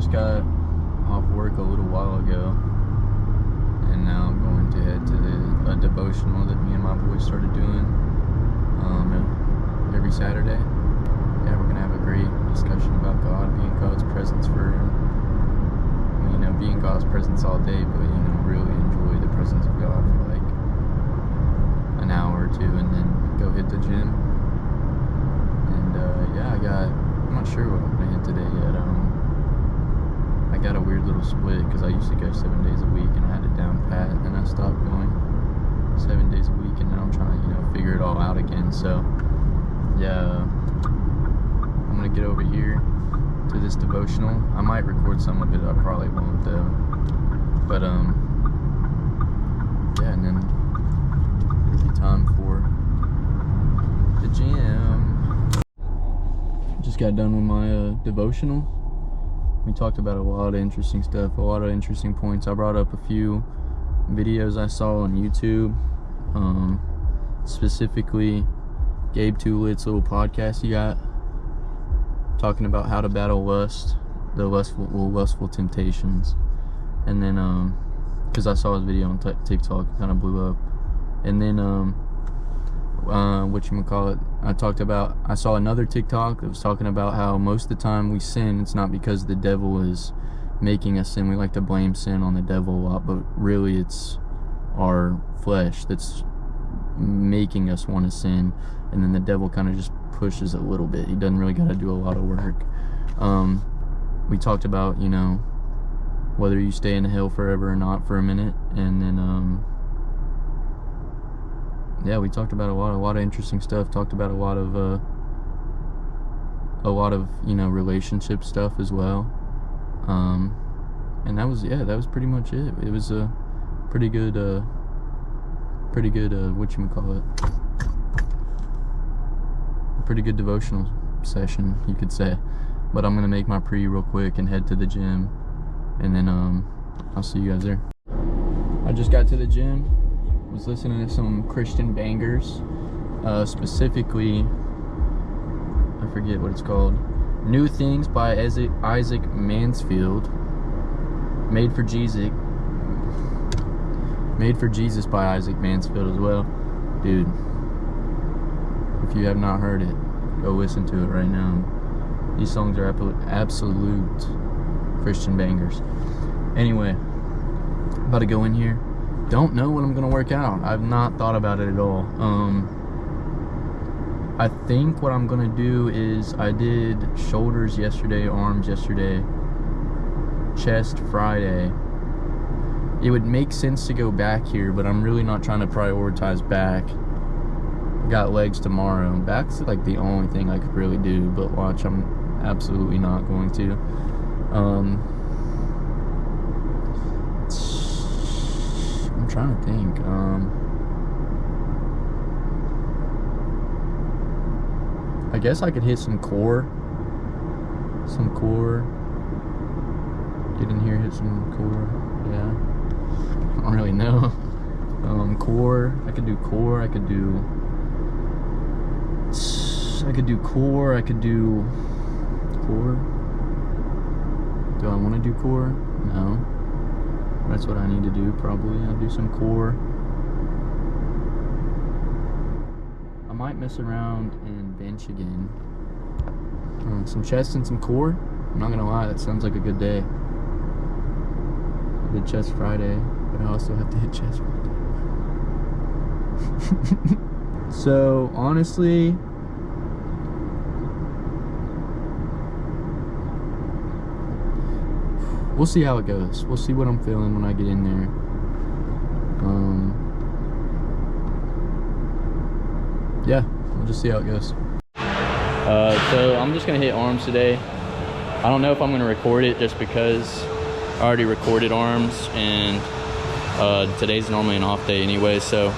just got off work a little while ago, and now I'm going to head to a devotional that me and my boys started doing every Saturday. Yeah, we're gonna have a great discussion about God, being God's presence for being God's presence all day, but really enjoy the presence of God for like an hour or two, and then go hit the gym. And I'm not sure what I'm gonna hit today yet. I got a weird little split because I used to go 7 days a week and I had it down pat, and then I stopped going 7 days a week, and now I'm trying to figure it all out again. So yeah, I'm gonna get over here to this devotional. I might record some of it, I probably won't though. But yeah, and then it'll be time for the gym. Just got done with my devotional. We talked about a lot of interesting stuff, a lot of interesting points. I brought up a few videos I saw on YouTube, specifically Gabe Tulitt's little podcast he got, talking about how to battle lust, the lustful temptations. And then because I saw his video on TikTok, it kind of blew up. And then I saw another TikTok that was talking about how most of the time we sin, it's not because the devil is making us sin. We like to blame sin on the devil a lot, but really it's our flesh that's making us want to sin, and then the devil kind of just pushes a little bit. He doesn't really got to do a lot of work. We talked about whether you stay in hell forever or not for a minute, and then we talked about a lot of interesting stuff. Talked about a lot of relationship stuff as well. And that was pretty much it. It was a pretty good pretty good devotional session, you could say. But I'm gonna make my pre real quick and head to the gym, and then I'll see you guys there. I just got to the gym, was listening to some Christian bangers, specifically, I forget what it's called, New Things by Isaac Mansfield, Made for Jesus by Isaac Mansfield as well. Dude, if you have not heard it, go listen to it right now. These songs are absolute Christian bangers. Anyway, about to go in here. Don't know what I'm gonna work out. I've not thought about it at all. I think what I'm gonna do is, I did shoulders yesterday, arms yesterday, chest Friday. It would make sense to go back here, but I'm really not trying to prioritize back. Got legs tomorrow. Back's like the only thing I could really do, but watch, I'm absolutely not going to. I'm trying to think. I guess I could hit some core. Get in here, hit some core. Yeah. I don't really know. Core. I could do core. I could do core. I could do core. Do I want to do core? No. That's what I need to do, probably. I'll do some core. I might mess around and bench again. Some chest and some core. I'm not gonna lie, that sounds like a good day. I did chest Friday, but I also have to hit chest Friday. So, honestly, we'll see how it goes. We'll see what I'm feeling when I get in there. Yeah, we'll just see how it goes. So I'm just gonna hit arms today. I don't know if I'm gonna record it just because I already recorded arms, and today's normally an off day anyway, so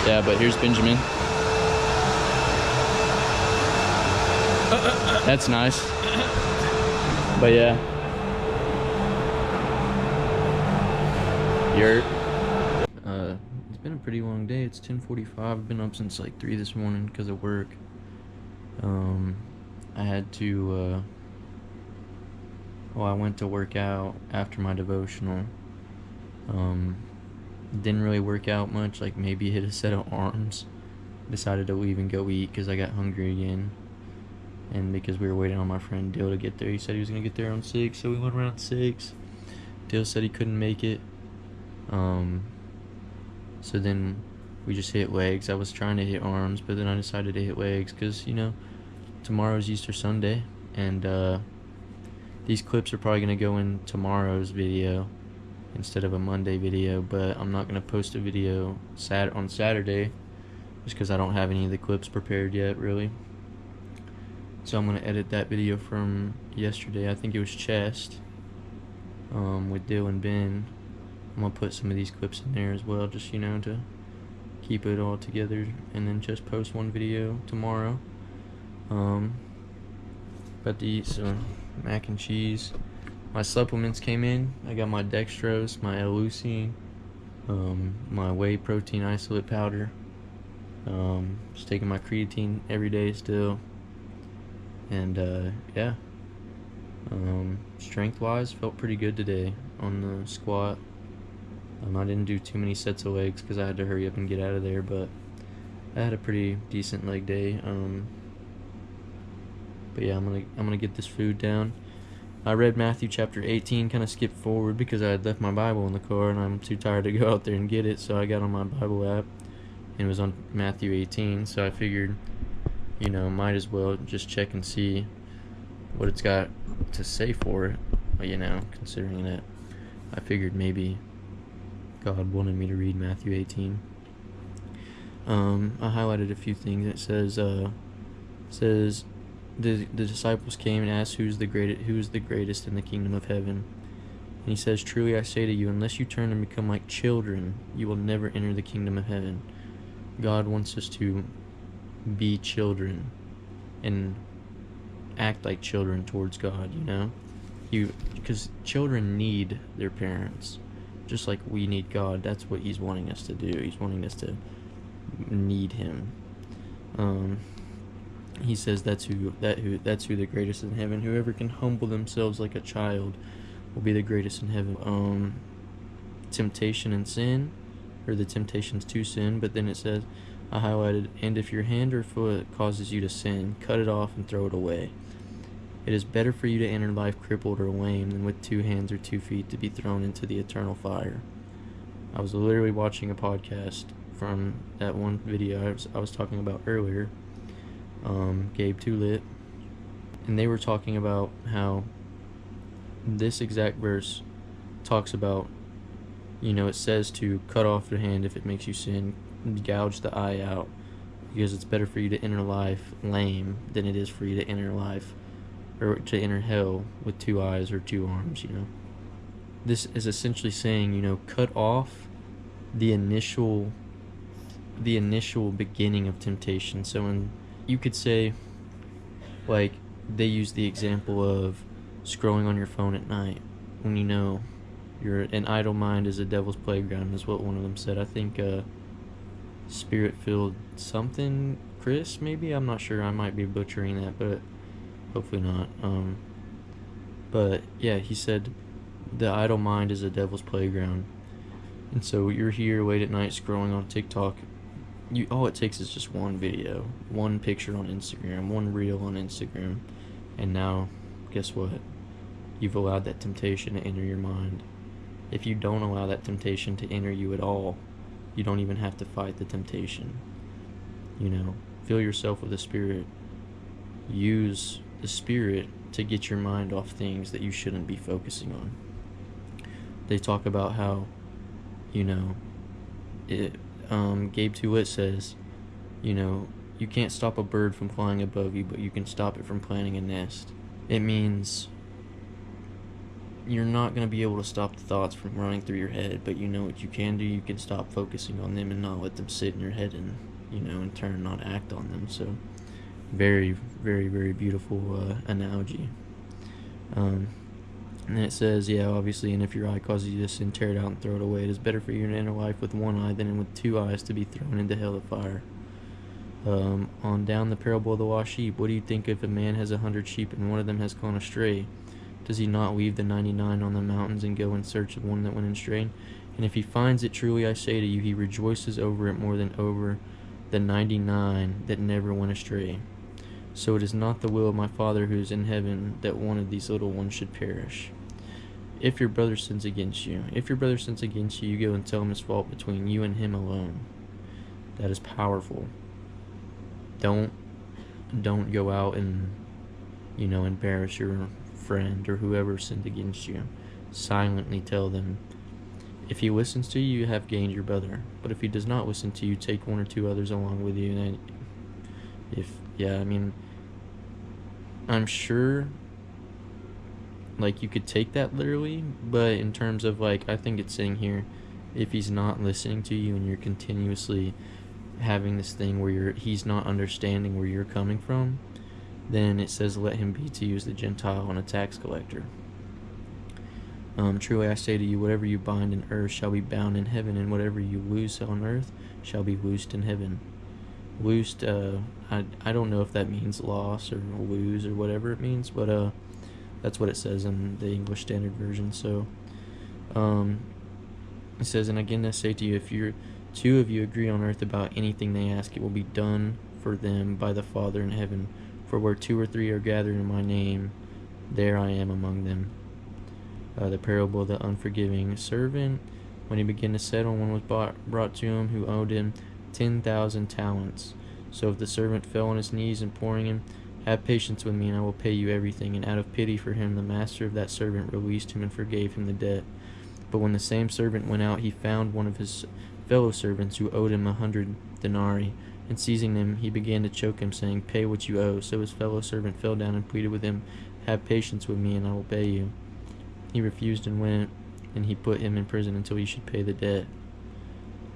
yeah, but here's Benjamin. That's nice. But yeah. It's been a pretty long day. It's 10:45. I've been up since like 3 this morning because of work. I had to Well, I went to work out after my devotional. Didn't really work out much, like maybe hit a set of arms. Decided to leave and go eat because I got hungry again. And because we were waiting on my friend Dill to get there. He said he was going to get there around 6, so we went around 6. Dill said he couldn't make it. So then we just hit legs. I was trying to hit arms, but then I decided to hit legs because, tomorrow's Easter Sunday. And these clips are probably going to go in tomorrow's video instead of a Monday video, but I'm not going to post a video on Saturday just because I don't have any of the clips prepared yet, really. So I'm going to edit that video from yesterday. I think it was chest with Dill and Ben. I'm going to put some of these clips in there as well, just, to keep it all together, and then just post one video tomorrow. About to eat some mac and cheese. My supplements came in. I got my dextrose, my L-leucine, my whey protein isolate powder. Just taking my creatine every day still. And yeah. Strength wise, felt pretty good today on the squat. I didn't do too many sets of legs because I had to hurry up and get out of there, but I had a pretty decent leg day. But yeah, I'm gonna get this food down. I read Matthew chapter 18, kind of skipped forward because I had left my Bible in the car and I'm too tired to go out there and get it, so I got on my Bible app and it was on Matthew 18, so I figured, might as well just check and see what it's got to say for it, considering that I figured maybe God wanted me to read Matthew 18. I highlighted a few things. It says the disciples came and asked who is the greatest in the kingdom of heaven. And he says, truly I say to you, unless you turn and become like children, you will never enter the kingdom of heaven. God wants us to be children and act like children towards God, because children need their parents just like we need God. That's what he's wanting us to do. He's wanting us to need him. He says that's who the greatest in heaven. Whoever can humble themselves like a child will be the greatest in heaven. Temptation and sin, or the temptations to sin, but then it says, I highlighted, and if your hand or foot causes you to sin, cut it off and throw it away. It is better for you to enter life crippled or lame than with 2 hands or 2 feet to be thrown into the eternal fire. I was literally watching a podcast from that one video I was talking about earlier, Gabe Too Lit, and they were talking about how this exact verse talks about, it says to cut off your hand if it makes you sin, gouge the eye out, because it's better for you to enter life lame than it is for you to enter life, or to enter hell with 2 eyes or 2 arms, This is essentially saying, cut off the initial beginning of temptation. So when you could say, like, they use the example of scrolling on your phone at night when an idle mind is a devil's playground, is what one of them said. I think Spirit-filled something Chris, maybe, I'm not sure, I might be butchering that, but hopefully not. But yeah, he said the idle mind is a devil's playground. And so you're here late at night scrolling on TikTok. All it takes is just one video, one picture on Instagram, one reel on Instagram, and now, guess what? You've allowed that temptation to enter your mind. If you don't allow that temptation to enter you at all, you don't even have to fight the temptation. Fill yourself with the Spirit. Use the Spirit to get your mind off things that you shouldn't be focusing on. They talk about how, Gabe Too Lit says, you can't stop a bird from flying above you, but you can stop it from planting a nest. It means you're not going to be able to stop the thoughts from running through your head, but what you can do, you can stop focusing on them and not let them sit in your head and, in turn not act on them. So very, very, very beautiful analogy. And then it says, obviously, and if your eye causes you to sin, tear it out and throw it away. It is better for you to enter life with 1 eye than with 2 eyes to be thrown into hell of fire. On down the parable of the lost sheep. What do you think if a man has 100 sheep and one of them has gone astray? Does he not leave the 99 on the mountains and go in search of one that went astray? And if he finds it, truly I say to you, he rejoices over it more than over the 99 that never went astray. So it is not the will of my Father who is in heaven that one of these little ones should perish. If your brother sins against you, you go and tell him his fault between you and him alone. That is powerful. Don't go out and, embarrass your friend or whoever sinned against you. Silently tell them. If he listens to you, you have gained your brother. But if he does not listen to you, take one or two others along with you. And I'm sure, you could take that literally, but in terms of, I think it's saying here, if he's not listening to you and you're continuously having this thing where he's not understanding where you're coming from, then it says, let him be to you as the Gentile and a tax collector. Truly I say to you, whatever you bind in earth shall be bound in heaven, and whatever you loose on earth shall be loosed in heaven. Loosed, I don't know if that means loss or lose or whatever it means, but that's what it says in the English Standard Version. So it says, and again I say to you, if two of you agree on earth about anything they ask, it will be done for them by the Father in heaven. For where 2 or 3 are gathered in my name, there I am among them. The parable of the unforgiving servant. When he began to settle, one was brought to him who owed him 10,000 talents. So if the servant fell on his knees, imploring him, have patience with me, and I will pay you everything. And out of pity for him, the master of that servant released him and forgave him the debt. But when the same servant went out, he found one of his fellow servants who owed him 100 denarii. And seizing him, he began to choke him, saying, pay what you owe. So his fellow servant fell down and pleaded with him, have patience with me, and I will pay you. He refused and went, and he put him in prison until he should pay the debt.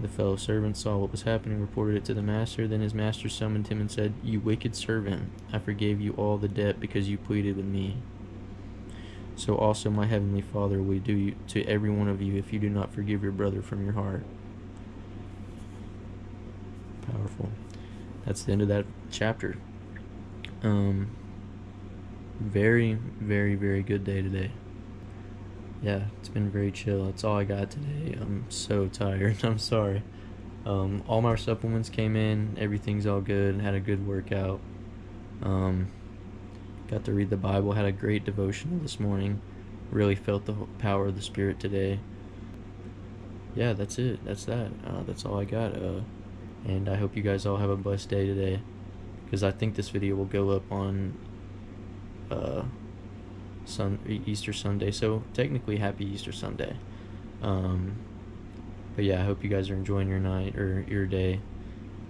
The fellow servant saw what was happening, reported it to the master. Then his master summoned him and said, you wicked servant, I forgave you all the debt because you pleaded with me. So also my heavenly Father will do to every one of you if you do not forgive your brother from your heart. Powerful. That's the end of that chapter. Very, very, very good day today. Yeah, it's been very chill. That's all I got today. I'm so tired. I'm sorry. All my supplements came in. Everything's all good. Had a good workout. Got to read the Bible. Had a great devotional this morning. Really felt the power of the Spirit today. Yeah, that's it. That's that. That's all I got. And I hope you guys all have a blessed day today, because I think this video will go up on Easter Sunday, so technically happy Easter Sunday. But yeah, I hope you guys are enjoying your night or your day,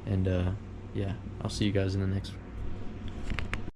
and yeah, I'll see you guys in the next one.